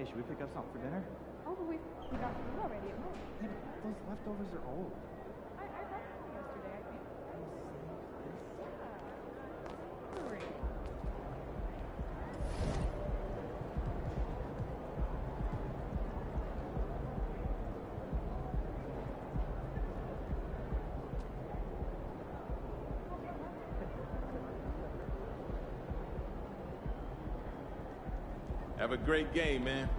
should we pick up something for dinner? Oh, but we got food already at home. Yeah, but those leftovers are old. I brought some yesterday, I think. Yeah. Hurry. Have a great game, man.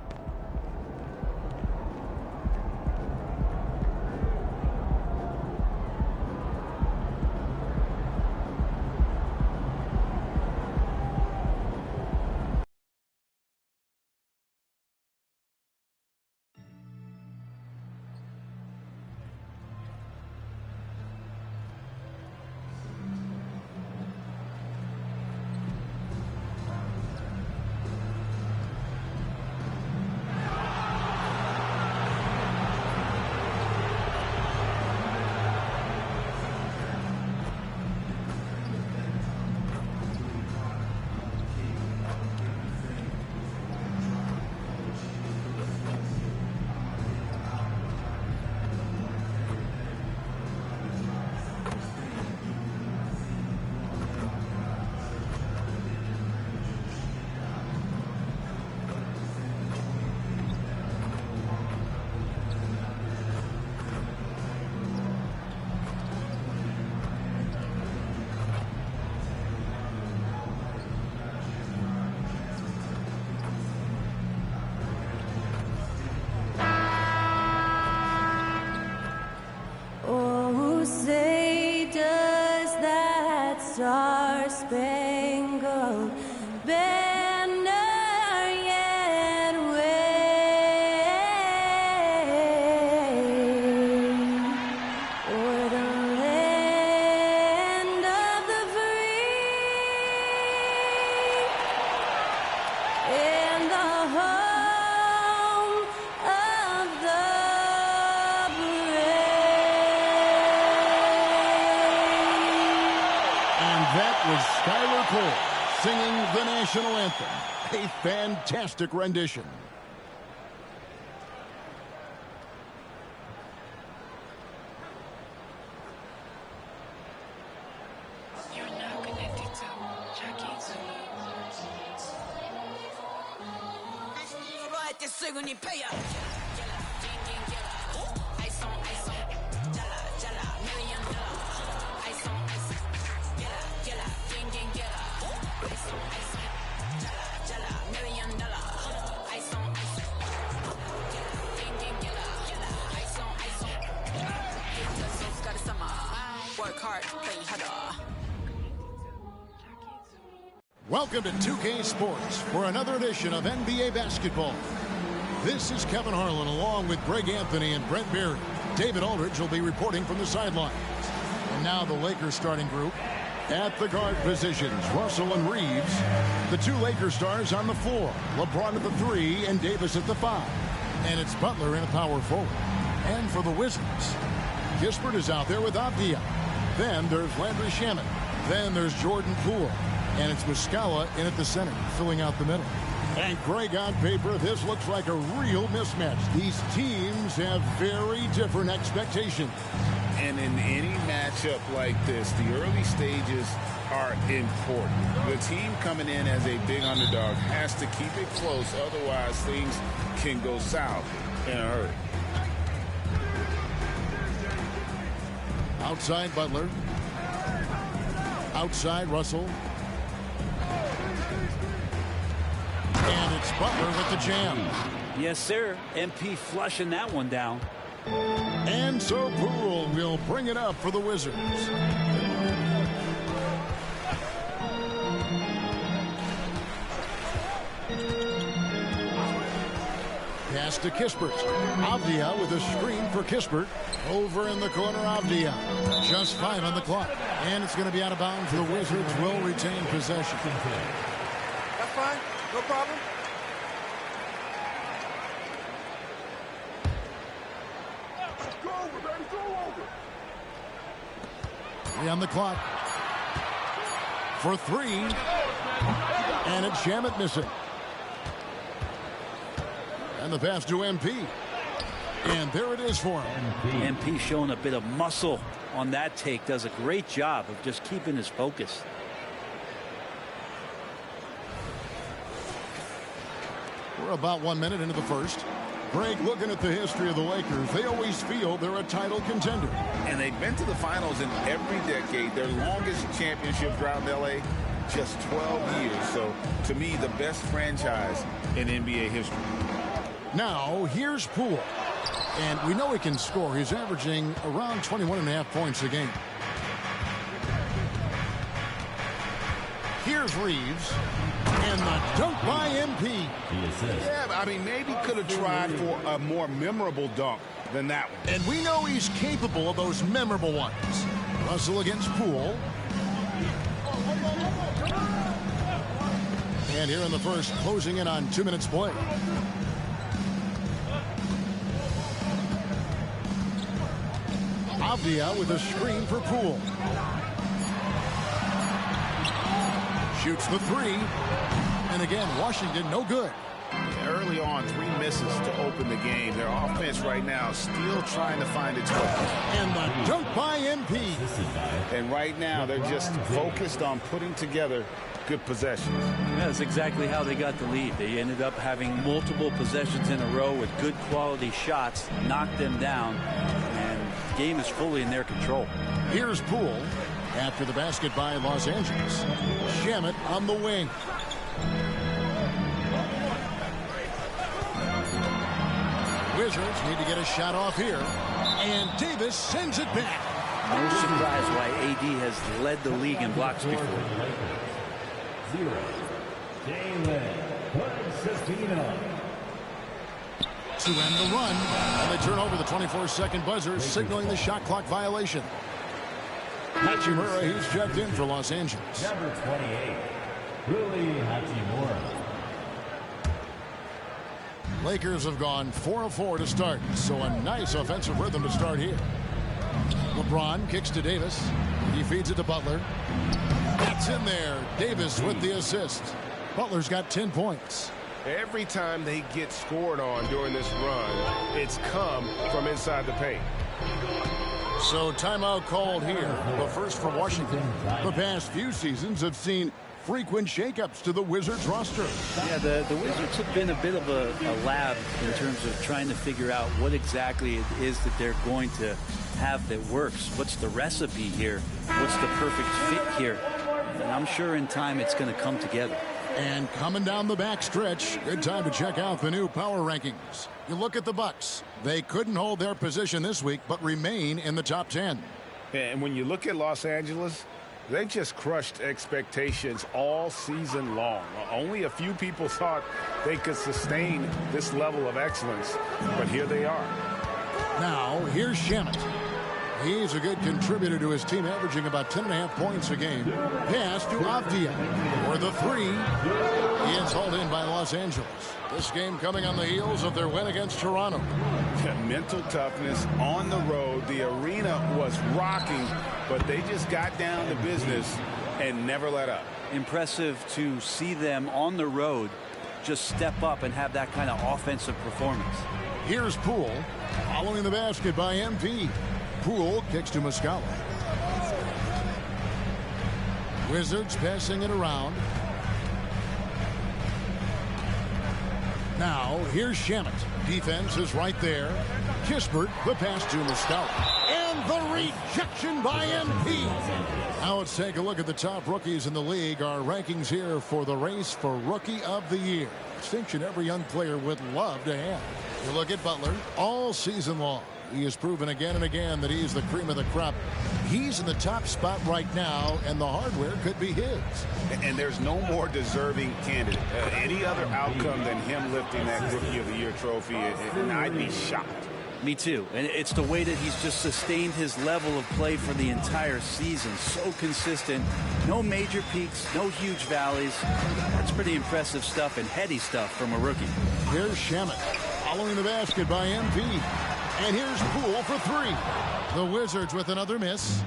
Star-Spangled Banner yet wave o'er the land of the free and the home of the Skylar Cole singing the national anthem. A fantastic rendition. You're now connected to Jackie Work hard, play harder. Welcome to 2K Sports for another edition of NBA basketball. This is Kevin Harlan along with Greg Anthony and Brent Berry. David Aldridge will be reporting from the sidelines. And now the Lakers starting group. At the guard positions, Russell and Reeves. The two Lakers stars on the floor. LeBron at the 3 and Davis at the 5. And it's Butler in a power forward. And for the Wizards, Kispert is out there with Avdia. Then there's Landry Shamet. Then there's Jordan Poole. And it's Muscala in at the center, filling out the middle. And Greg, on paper, this looks like a real mismatch. These teams have very different expectations. And in any matchup like this, the early stages are important. The team coming in as a big underdog has to keep it close. Otherwise, things can go south in a hurry. Outside Butler. Outside Russell. And it's Butler with the jam. Yes, sir. MP flushing that one down. And so Poole will bring it up for the Wizards. Pass to Kispert. Avdia with a screen for Kispert. Over in the corner, Avdia. Just 5 on the clock. And it's going to be out of bounds. The Wizards will retain possession. That's fine. No problem. Go over, baby. Go over. 3 on the clock. For 3. And it's Shamet missing. And the pass to MP. And there it is for him. MP showing a bit of muscle on that take. Does a great job of just keeping his focus. We're about 1 minute into the first. Greg, looking at the history of the Lakers, they always feel they're a title contender. And they've been to the finals in every decade. Their longest championship drought in L.A., just 12 years. So, to me, the best franchise in NBA history. Now, here's Poole. And we know he can score. He's averaging around 21.5 points a game. Here's Reeves. And the dunk by MP. Yeah, I mean, maybe could have tried for a more memorable dunk than that one. And we know he's capable of those memorable ones. Russell against Poole. And here in the first, closing in on 2 minutes play. Avdia with a screen for Poole. Shoots the three. And again, Washington no good. Early on, 3 misses to open the game. Their offense right now still trying to find its way. And the dunk by MP. And right now, they're just focused on putting together good possessions. Yeah, that's exactly how they got the lead. They ended up having multiple possessions in a row with good quality shots, knocked them down, and the game is fully in their control. Here's Poole after the basket by Los Angeles. Shamet on the wing. Wizards need to get a shot off here. And Davis sends it back. No surprise why AD has led the league in blocks before. To end the run. And they turn over the 24-second buzzer, signaling the shot clock violation. Hachimura, he's checked in for Los Angeles. Number 28, Rui Hachimura. Lakers have gone 4 of 4 to start, so a nice offensive rhythm to start here. LeBron kicks to Davis. He feeds it to Butler. That's in there. Davis with the assist. Butler's got 10 points. Every time they get scored on during this run, it's come from inside the paint. So timeout called here. But first for Washington. The past few seasons have seen frequent shakeups to the Wizards roster. Yeah, the Wizards have been a bit of a lab in terms of trying to figure out what exactly it is that they're going to have that works. What's the recipe here? What's the perfect fit here? And I'm sure in time it's going to come together. And coming down the back stretch, good time to check out the new power rankings. You look at the Bucks. They couldn't hold their position this week, but remain in the top 10. And when you look at Los Angeles, they just crushed expectations all season long. Only a few people thought they could sustain this level of excellence, but here they are. Now, here's Shamet. He's a good contributor to his team, averaging about 10.5 points a game. Pass to Avdia for the three. He is hauled in by Los Angeles. This game coming on the heels of their win against Toronto. Mental toughness on the road. The arena was rocking, but they just got down to business and never let up. Impressive to see them on the road just step up and have that kind of offensive performance. Here's Poole following the basket by MP. Poole kicks to Muscala. Wizards passing it around. Now, here's Shamet. Defense is right there. Kispert, the pass to Muscala. And the rejection by MP. Now let's take a look at the top rookies in the league. Our rankings here for the race for Rookie of the Year. Distinction every young player would love to have. You look at Butler all season long. He has proven again and again that he's the cream of the crop. He's in the top spot right now, and the hardware could be his. And there's no more deserving candidate. Any other outcome than him lifting that Rookie of the Year trophy, and I'd be shocked. Me too. And it's the way that he's just sustained his level of play for the entire season. So consistent. No major peaks, no huge valleys. That's pretty impressive stuff and heady stuff from a rookie. Here's Shamet following the basket by MP. And here's Poole for three. The Wizards with another miss.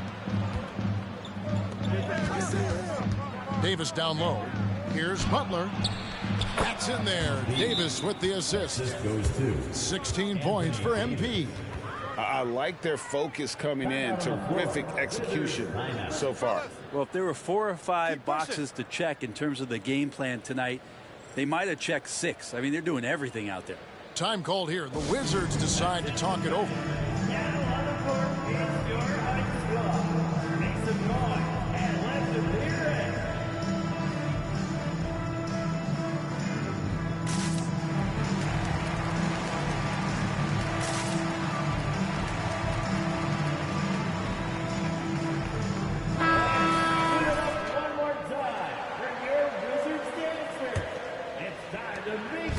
Davis down low. Here's Butler. That's in there. Davis with the assist. Goes to 16 points for MP. I like their focus coming in. Terrific execution so far. Well, if there were 4 or 5 boxes to check in terms of the game plan tonight, they might have checked 6. I mean, they're doing everything out there. Time called here. The Wizards decide to talk it over.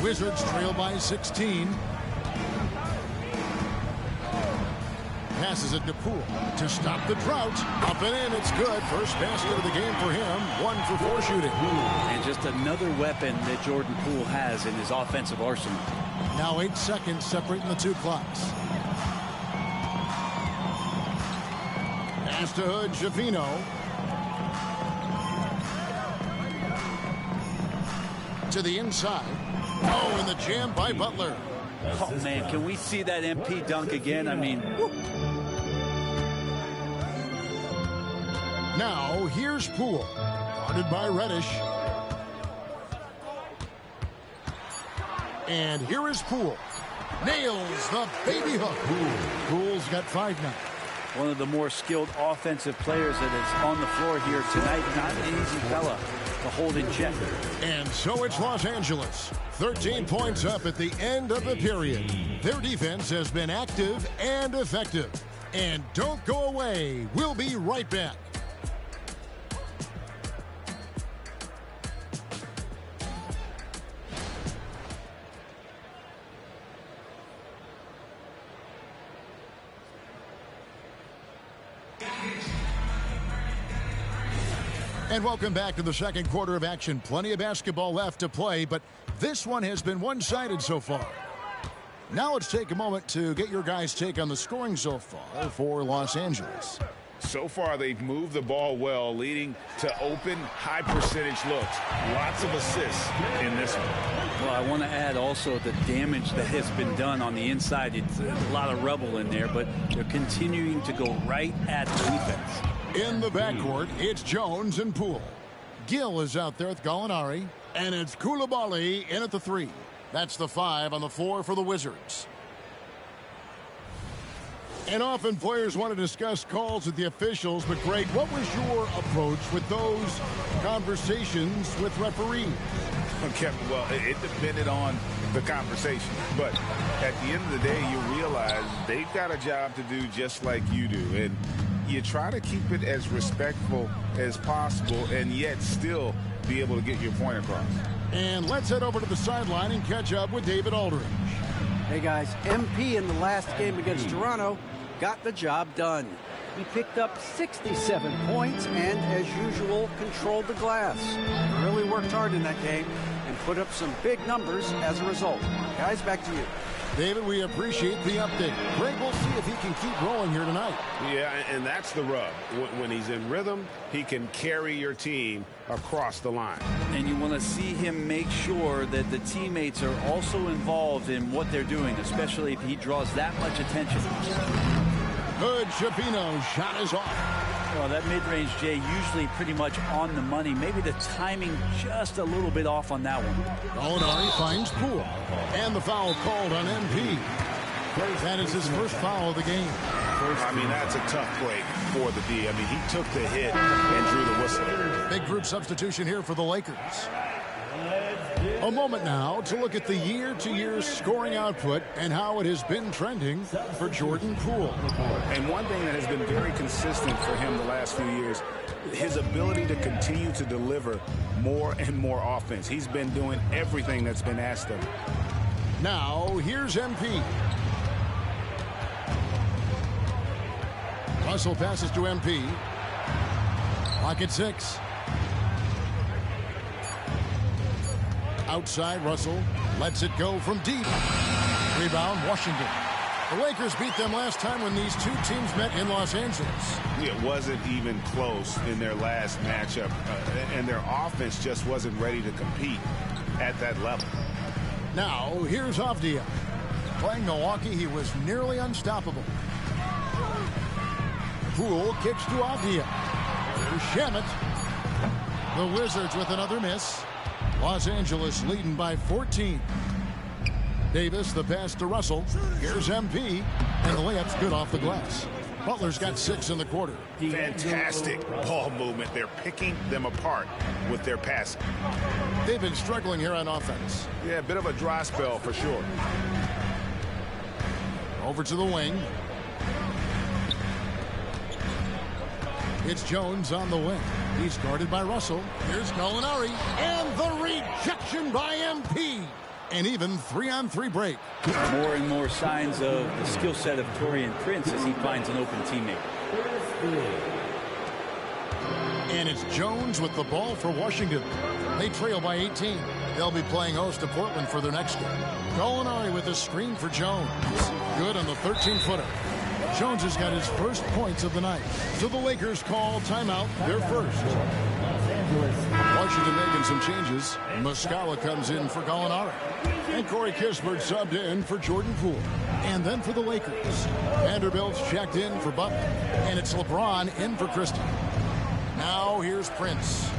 Wizards trail by 16. Passes it to Poole to stop the drought. Up and in, it's good. First basket of the game for him. 1 for 4 shooting. And just another weapon that Jordan Poole has in his offensive arsenal. Now 8 seconds separating the 2 clocks. Pass to Hood, Javino. To the inside. Oh, and the jam by Butler. Oh, man, can we see that MP dunk again? I mean, whoop. Now, here's Poole. Guarded by Reddish. And here is Poole. Nails the baby hook. Poole's got 5 now. One of the more skilled offensive players that is on the floor here tonight. Not an easy fella to hold in check. And so it's Los Angeles. 13 points up at the end of the period. Their defense has been active and effective. And don't go away. We'll be right back. And welcome back to the second quarter of action. Plenty of basketball left to play, but this one has been one-sided so far. Now let's take a moment to get your guys' take on the scoring so far for Los Angeles. So far, they've moved the ball well, leading to open, high-percentage looks. Lots of assists in this one. Well, I want to add also the damage that has been done on the inside. It's a lot of rubble in there, but they're continuing to go right at the defense. In the backcourt, it's Jones and Poole. Gill is out there with Gallinari, and it's Coulibaly in at the 3. That's the 5 on the floor for the Wizards. And often players want to discuss calls with the officials, but Greg, what was your approach with those conversations with referees? Kevin, well, it depended on the conversation. But at the end of the day, you realize they've got a job to do just like you do. And you try to keep it as respectful as possible and yet still be able to get your point across. And let's head over to the sideline and catch up with David Aldridge. Hey, guys, MP in the last game against Toronto got the job done. He picked up 67 points and, as usual, controlled the glass. Really worked hard in that game and put up some big numbers as a result. Guys, back to you. David, we appreciate the update. Greg, we'll see if he can keep rolling here tonight. Yeah, and that's the rub. When he's in rhythm, he can carry your team across the line. And you want to see him make sure that the teammates are also involved in what they're doing, especially if he draws that much attention. Good, Shapino. Shot is off. Well, that mid-range, Jay, usually pretty much on the money. Maybe the timing just a little bit off on that one. Gallinari finds Poole. And the foul called on MP. That is his first foul of the game. I mean, that's a tough break for the D. I mean, he took the hit and drew the whistle. Big group substitution here for the Lakers. A moment now to look at the year-to-year scoring output and how it has been trending for Jordan Poole. And one thing that has been very consistent for him the last few years, his ability to continue to deliver more and more offense. He's been doing everything that's been asked of him. Now, here's MP. Russell passes to MP. Pocket 6. Outside, Russell lets it go from deep. Rebound, Washington. The Lakers beat them last time when these two teams met in Los Angeles. It wasn't even close in their last matchup, and their offense just wasn't ready to compete at that level. Now, here's Avdia. Playing Milwaukee, he was nearly unstoppable. Poole kicks to Avdia. There's Shamet. The Wizards with another miss. Los Angeles leading by 14. Davis, the pass to Russell. Here's MP, and the layup's good off the glass. Butler's got 6 in the quarter. Fantastic ball movement. They're picking them apart with their passing. They've been struggling here on offense. Yeah, a bit of a dry spell for sure. Over to the wing. It's Jones on the wing. He's guarded by Russell. Here's Gallinari. And the rejection by MP. An even 3-on-3 break. More and more signs of the skill set of Taurean Prince as he finds an open teammate. And it's Jones with the ball for Washington. They trail by 18. They'll be playing host to Portland for their next game. Gallinari with a screen for Jones. Good on the 13-footer. Jones has got his first points of the night. So the Lakers call timeout, their first. Washington making some changes. Muscala comes in for Gallinari. And Corey Kispert subbed in for Jordan Poole. And then for the Lakers, Vanderbilt's checked in for Butler. And it's LeBron in for Christie. Now here's Prince.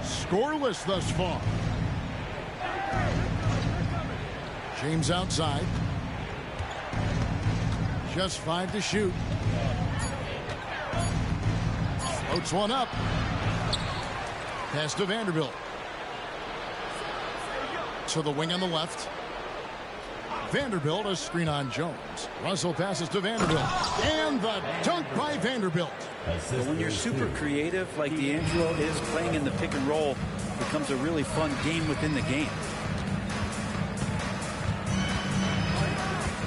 Scoreless thus far. James outside. Just 5 to shoot. Floats one up. Pass to Vanderbilt. To the wing on the left. Vanderbilt, a screen on Jones. Russell passes to Vanderbilt. And the dunk by Vanderbilt. But when you're super creative like D'Angelo is, playing in the pick and roll becomes a really fun game within the game.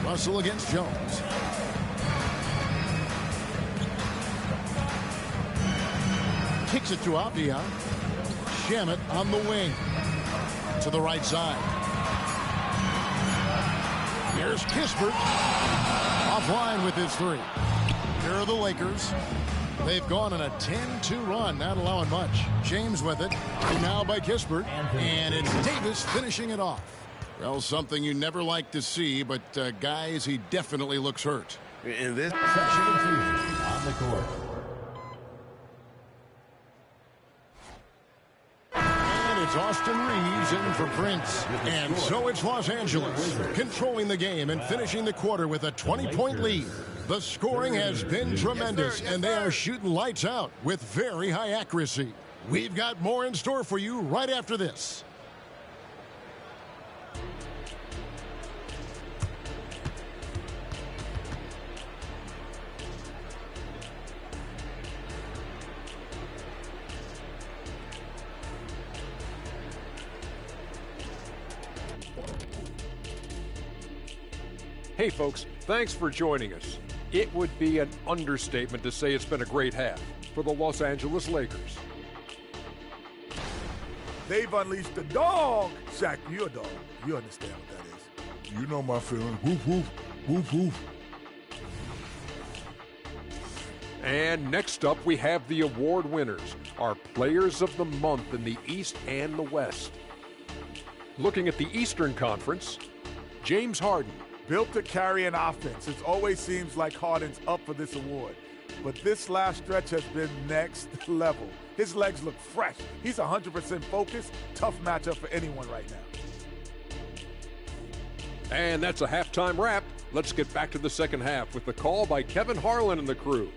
Russell against Jones. Kicks it to Avdia. Shamet on the wing. To the right side. Here's Kispert. Offline with his 3. Here are the Lakers. They've gone on a 10-2 run, not allowing much. James with it. Now by Kispert. And it's Davis finishing it off. Well, something you never like to see, but guys, he definitely looks hurt. In this on the court. It's Austin Reeves in for Prince. And so it's Los Angeles controlling the game and finishing the quarter with a 20-point lead. The scoring has been tremendous, and they are shooting lights out with very high accuracy. We've got more in store for you right after this. Hey folks, thanks for joining us. It would be an understatement to say it's been a great half for the Los Angeles Lakers. They've unleashed the dog. Shaq, you're a dog. You understand what that is. You know my feeling. Woof, woof, woof, woof. And next up, we have the award winners, our Players of the Month in the East and the West. Looking at the Eastern Conference, James Harden. Built to carry an offense. It always seems like Harden's up for this award. But this last stretch has been next level. His legs look fresh. He's 100% focused. Tough matchup for anyone right now. And that's a halftime wrap. Let's get back to the second half with the call by Kevin Harlan and the crew.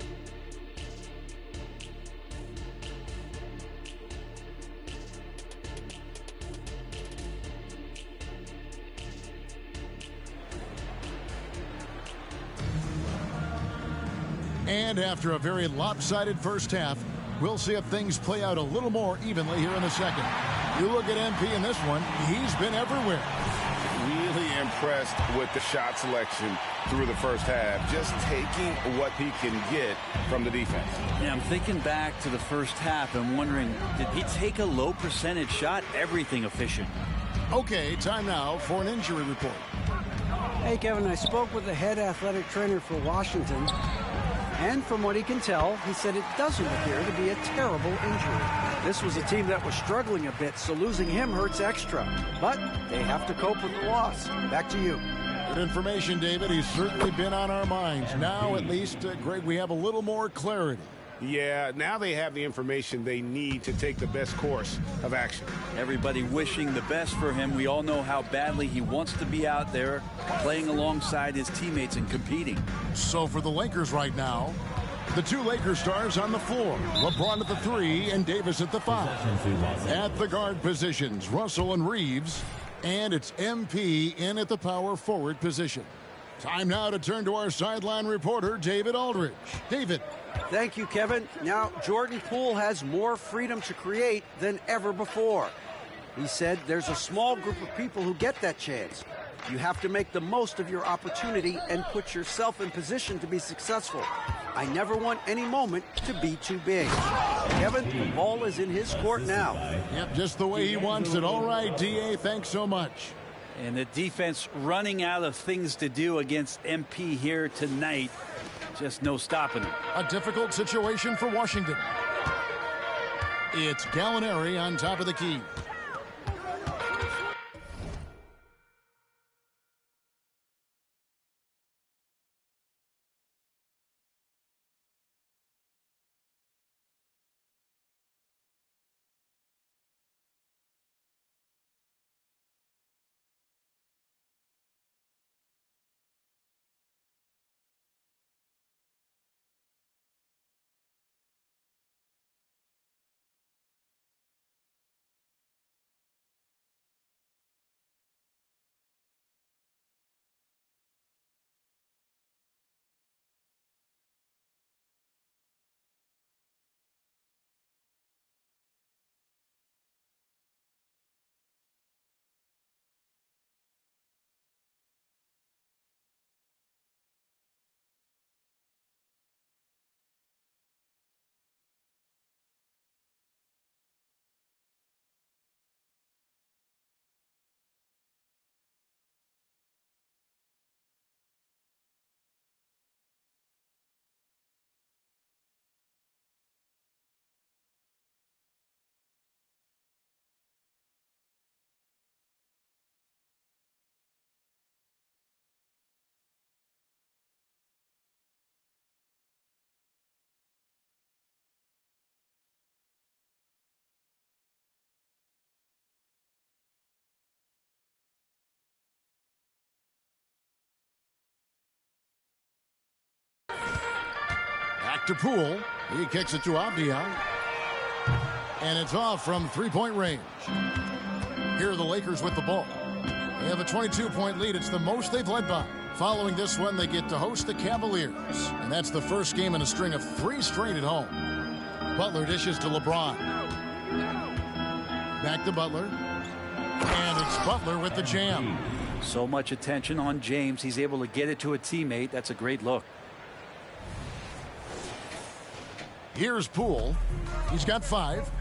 And after a very lopsided first half, we'll see if things play out a little more evenly here in the second. You look at MP in this one, he's been everywhere. Really impressed with the shot selection through the first half, just taking what he can get from the defense. Yeah, I'm thinking back to the first half and wondering, did he take a low percentage shot? Everything efficient. Okay, time now for an injury report. Hey, Kevin, I spoke with the head athletic trainer for Washington. And from what he can tell, he said it doesn't appear to be a terrible injury. This was a team that was struggling a bit, so losing him hurts extra. But they have to cope with the loss. Back to you. Good information, David. He's certainly been on our minds. Now, at least, Greg, we have a little more clarity. Yeah, now they have the information they need to take the best course of action. Everybody wishing the best for him. We all know how badly he wants to be out there playing alongside his teammates and competing. So for the Lakers right now, the two Lakers stars on the floor. LeBron at the 3 and Davis at the 5. At the guard positions, Russell and Reeves. And it's MP in at the power forward position. Time now to turn to our sideline reporter, David Aldridge. David. Thank you, Kevin. Now, Jordan Poole has more freedom to create than ever before. He said there's a small group of people who get that chance. You have to make the most of your opportunity and put yourself in position to be successful. I never want any moment to be too big. Kevin, the ball is in his court now. Yep, just the way he wants it. All right, D.A., thanks so much. And the defense running out of things to do against MP here tonight. Just no stopping him. A difficult situation for Washington. It's Gallinari on top of the key. Back to Poole. He kicks it to Avdia. And it's off from three-point range. Here are the Lakers with the ball. They have a 22-point lead. It's the most they've led by. Following this one, they get to host the Cavaliers. And that's the first game in a string of 3 straight at home. Butler dishes to LeBron. Back to Butler. And it's Butler with the jam. So much attention on James. He's able to get it to a teammate. That's a great look. Here's Poole. He's got 5.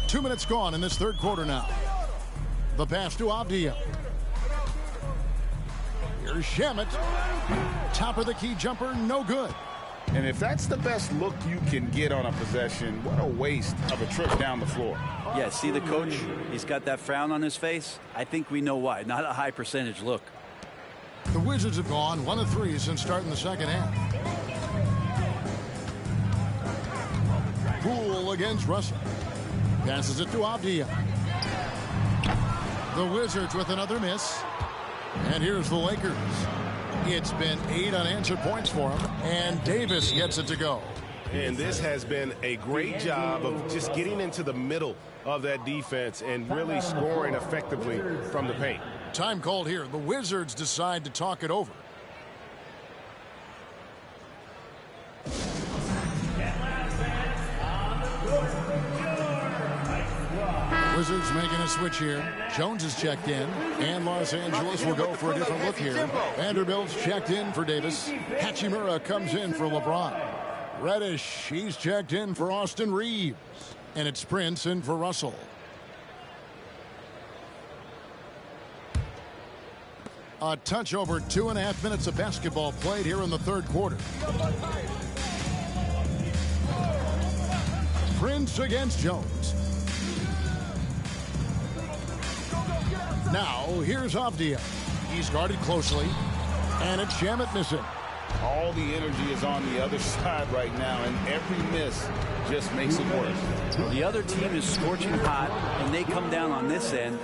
2 minutes gone in this third quarter now. The pass to Avdia. Here's Shamet. Top of the key jumper, no good. And if that's the best look you can get on a possession, what a waste of a trip down the floor. Yeah, see the coach? He's got that frown on his face. I think we know why. Not a high percentage look. The Wizards have gone 1 of 3 since starting the second half. Poole against Russell. Passes it to Avdia. The Wizards with another miss. And here's the Lakers. It's been 8 unanswered points for them. And Davis gets it to go. And this has been a great job of just getting into the middle of that defense and really scoring effectively from the paint. Time called here. The Wizards decide to talk it over. Wizards making a switch here. Jones is checked in, and Los Angeles will go for a different look here. Vanderbilt's checked in for Davis. Hachimura comes in for LeBron. Reddish, he's checked in for Austin Reeves. And it's Prince in for Russell. A touch over 2.5 minutes of basketball played here in the third quarter. Prince against Jones. Now, here's Avdia. He's guarded closely, and it's Shamet missing. All the energy is on the other side right now, and every miss just makes it worse. The other team is scorching hot, and they come down on this end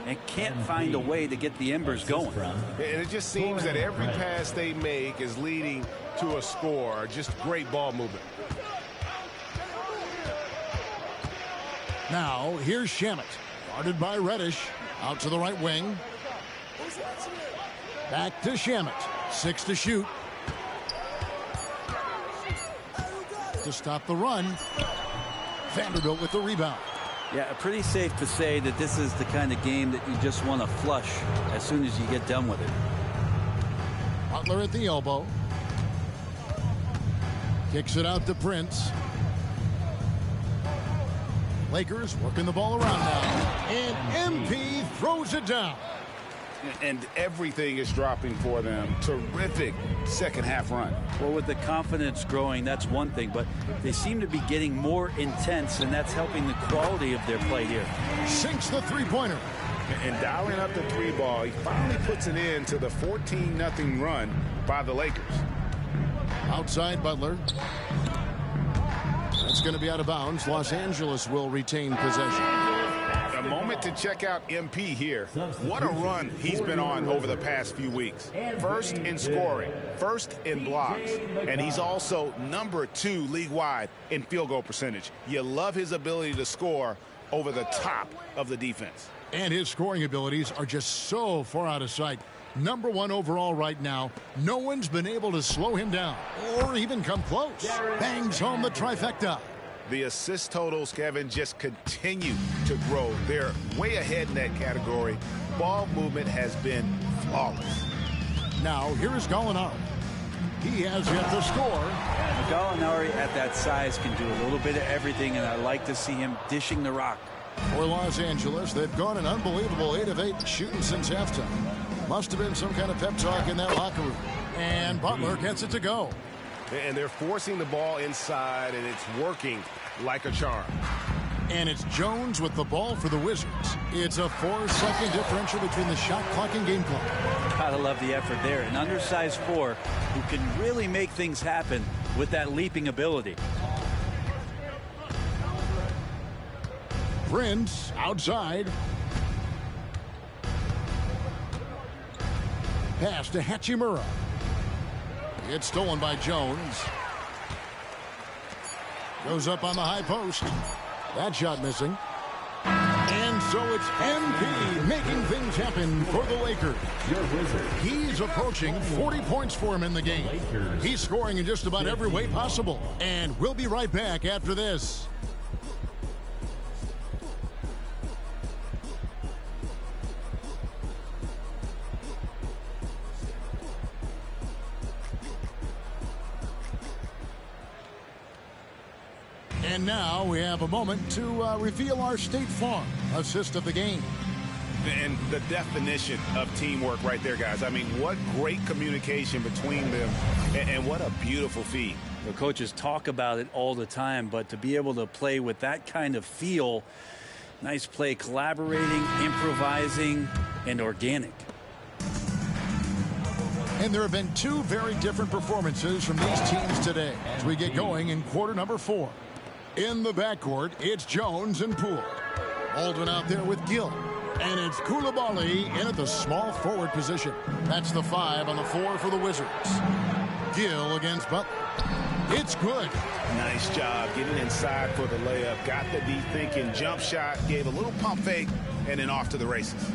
and can't find a way to get the embers going. And it just seems that every pass they make is leading to a score. Just great ball movement. Now, here's Shamet, guarded by Reddish. Out to the right wing. Back to Shamet. 6 to shoot. To stop the run. Vanderbilt with the rebound. Yeah, pretty safe to say that this is the kind of game that you just want to flush as soon as you get done with it. Butler at the elbow. Kicks it out to Prince. Lakers working the ball around now. And MP throws it down. And everything is dropping for them. Terrific second half run. Well, with the confidence growing, that's one thing, but they seem to be getting more intense, and that's helping the quality of their play here. Sinks the three-pointer. And dialing up the three ball, he finally puts an end to the 14-0 run by the Lakers. Outside Butler. That's going to be out of bounds. Los Angeles will retain possession. A moment to check out MP here. What a run he's been on over the past few weeks. First in scoring, first in blocks, and he's also number 2 league-wide in field goal percentage. You love his ability to score over the top of the defense. And his scoring abilities are just so far out of sight. Number 1 overall right now. No one's been able to slow him down or even come close. Bangs home the trifecta. The assist totals, Kevin, just continue to grow. They're way ahead in that category. Ball movement has been flawless. Now, here is Gallinari. He has yet to score. Gallinari at that size can do a little bit of everything, and I like to see him dishing the rock. For Los Angeles, they've gone an unbelievable 8 of 8 shooting since halftime. Must have been some kind of pep talk in that locker room. And Butler gets it to go. And they're forcing the ball inside, and it's working like a charm. And it's Jones with the ball for the Wizards. It's a 4-second differential between the shot clock and game clock. Gotta love the effort there. An undersized 4 who can really make things happen with that leaping ability. Prince outside. Pass to Hachimura. It's stolen by Jones. Goes up on the high post. That shot missing. And so it's MP making things happen for the Lakers. He's approaching 40 points for him in the game. He's scoring in just about every way possible. And we'll be right back after this. And now we have a moment to reveal our State Farm assist of the game. And the definition of teamwork right there, guys. I mean, what great communication between them, and what a beautiful feed. The coaches talk about it all the time, but to be able to play with that kind of feel, nice play, collaborating, improvising, and organic. And there have been 2 very different performances from these teams today as we get going in quarter number 4. In the backcourt, it's Jones and Poole. Baldwin out there with Gill. And it's Coulibaly in at the small forward position. That's the 5 on the 4 for the Wizards. Gill against Butler. It's good. Nice job getting inside for the layup. Got the deep thinking jump shot, gave a little pump fake, and then off to the races.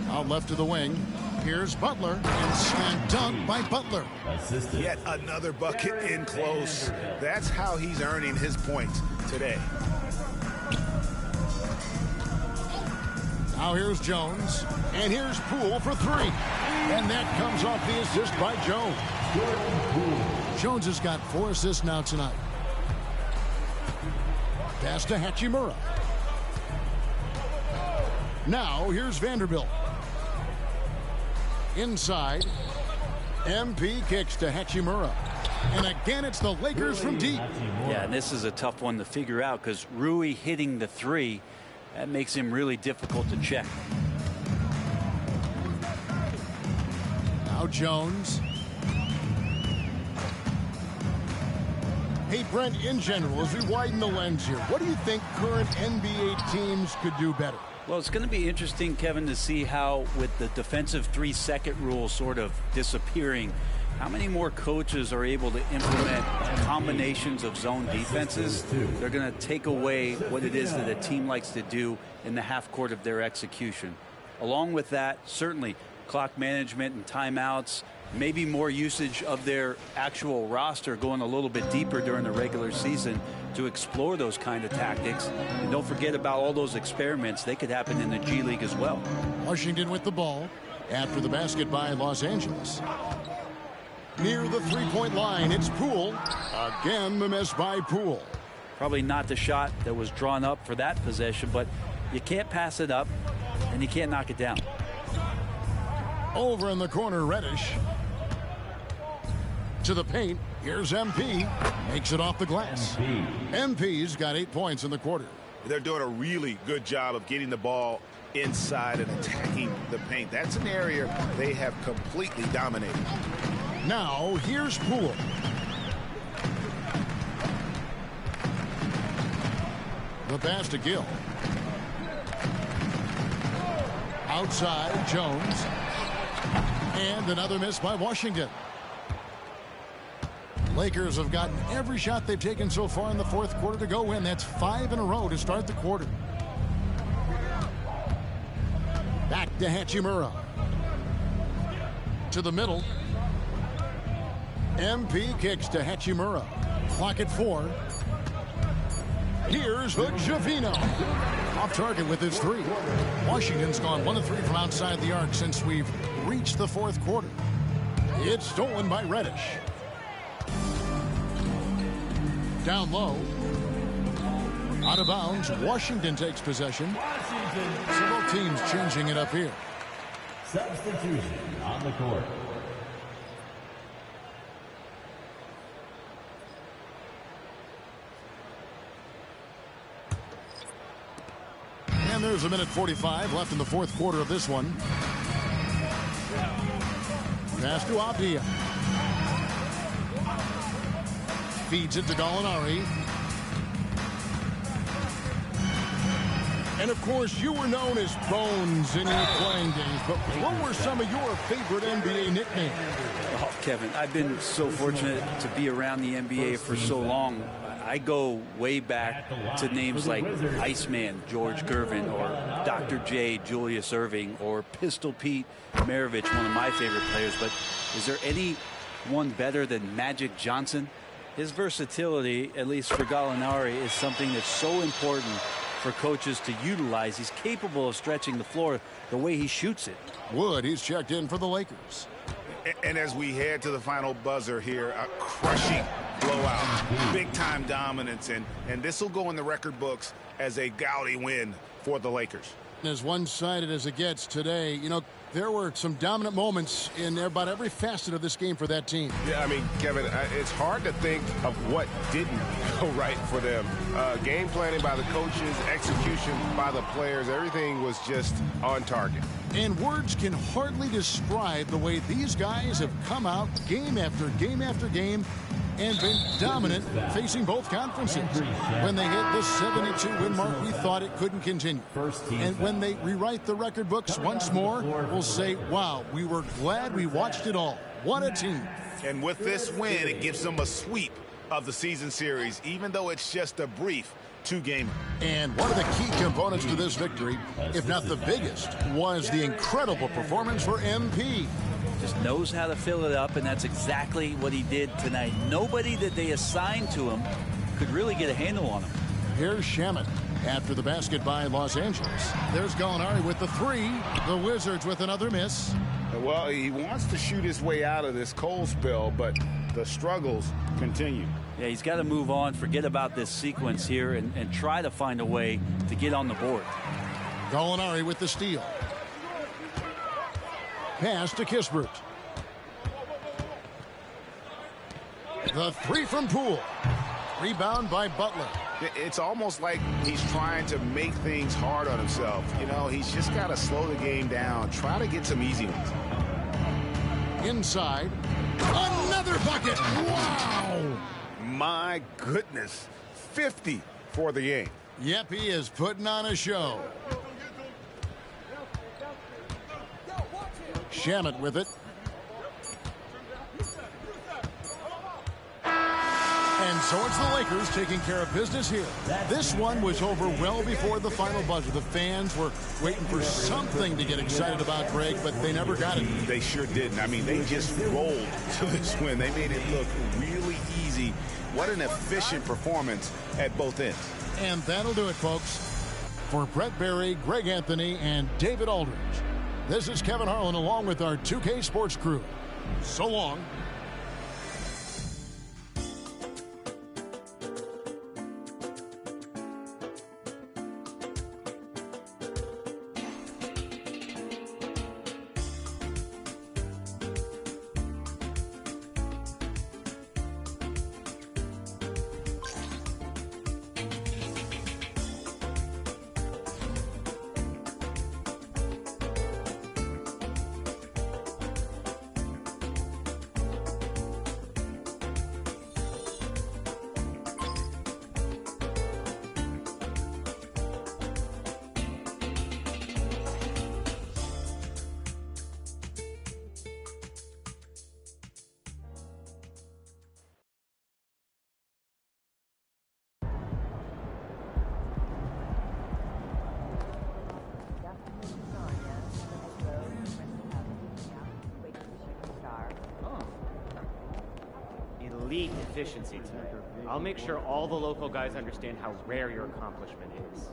Out left to the wing. Here's Butler, and slam dunk by Butler. Yet another bucket in close. That's how he's earning his points today. Now here's Jones, and here's Poole for 3. And that comes off the assist by Jones. Jones has got 4 assists now tonight. Pass to Hachimura. Now here's Vanderbilt. Inside, MP kicks to Hachimura. And again, it's the Lakers from deep. Yeah, and this is a tough one to figure out because Rui hitting the three, that makes him really difficult to check. Now Jones. Hey, Brent, in general, as we widen the lens here, what do you think current NBA teams could do better? Well, it's going to be interesting, Kevin, to see how, with the defensive 3-second rule sort of disappearing, how many more coaches are able to implement combinations of zone defenses. They're going to take away what it is that a team likes to do in the half court of their execution. Along with that, certainly clock management and timeouts, maybe more usage of their actual roster going a little bit deeper during the regular season to explore those kind of tactics. And don't forget about all those experiments. They could happen in the G League as well. Washington with the ball after the basket by Los Angeles. Near the three-point line, it's Poole. Again, the miss by Poole. Probably not the shot that was drawn up for that possession, but you can't pass it up and you can't knock it down. Over in the corner, Reddish. To the paint. Here's MP. Makes it off the glass. MP's got 8 points in the quarter. They're doing a really good job of getting the ball inside and attacking the paint. That's an area they have completely dominated. Now, here's Poole. The pass to Gill. Outside, Jones. And another miss by Washington. Lakers have gotten every shot they've taken so far in the fourth quarter to go win. That's 5 in a row to start the quarter. Back to Hachimura. To the middle. MP kicks to Hachimura. Clock at 4. Here's Hood-Schifino. Off target with his three. Washington's gone 1 of 3 from outside the arc since we've reached the fourth quarter. It's stolen by Reddish. Down low. Out of bounds. Washington takes possession. Several teams changing it up here. Substitution on the court. And there's a minute 45 left in the fourth quarter of this one. Pass to Abdia. Feeds it to Gallinari. And of course, you were known as Bones in your playing days, but what were some of your favorite NBA nicknames? Oh, Kevin, I've been so fortunate to be around the NBA for so long. I go way back to names like Iceman, George Gervin, or Dr. J, Julius Erving, or Pistol Pete Maravich, one of my favorite players. But is there anyone better than Magic Johnson? His versatility, at least for Gallinari, is something that's so important for coaches to utilize. He's capable of stretching the floor the way he shoots it. Wood, he's checked in for the Lakers. And as we head to the final buzzer here, a crushing blowout, big-time dominance, and this will go in the record books as a gaudy win for the Lakers. As one-sided as it gets today, you know, there were some dominant moments in about every facet of this game for that team. Yeah, I mean, Kevin, it's hard to think of what didn't go right for them. Game planning by the coaches, execution by the players, everything was just on target. And words can hardly describe the way these guys have come out game after game after game and been dominant facing both conferences. When they hit the 72-win mark, we thought it couldn't continue. And when they rewrite the record books once more, we'll say, wow, we were glad we watched it all. What a team. And with this win, it gives them a sweep of the season series, even though it's just a brief two-game. And one of the key components to this victory, if not the biggest, was the incredible performance for MP. Just knows how to fill it up, and that's exactly what he did tonight. Nobody that they assigned to him could really get a handle on him. Here's Shaman after the basket by Los Angeles. There's Gallinari with the three. The Wizards with another miss. Well, he wants to shoot his way out of this cold spell, but the struggles continue. Yeah, he's got to move on, forget about this sequence here, and try to find a way to get on the board. Gallinari with the steal. Pass to Kispert. The three from Poole. Rebound by Butler. It's almost like he's trying to make things hard on himself. You know, he's just got to slow the game down, try to get some easy ones. Inside. Another bucket. Wow. My goodness. 50 for the game. Yep, he is putting on a show. Shamet with it. And so it's the Lakers taking care of business here. This one was over well before the final buzzer. The fans were waiting for something to get excited about, Greg, but they never got it. They sure didn't. I mean, they just rolled to this win. They made it look really easy. What an efficient performance at both ends. And that'll do it, folks. For Brett Berry, Greg Anthony, and David Aldridge, this is Kevin Harlan along with our 2K Sports crew. So long. Elite efficiency tonight. I'll make sure all the local guys understand how rare your accomplishment is.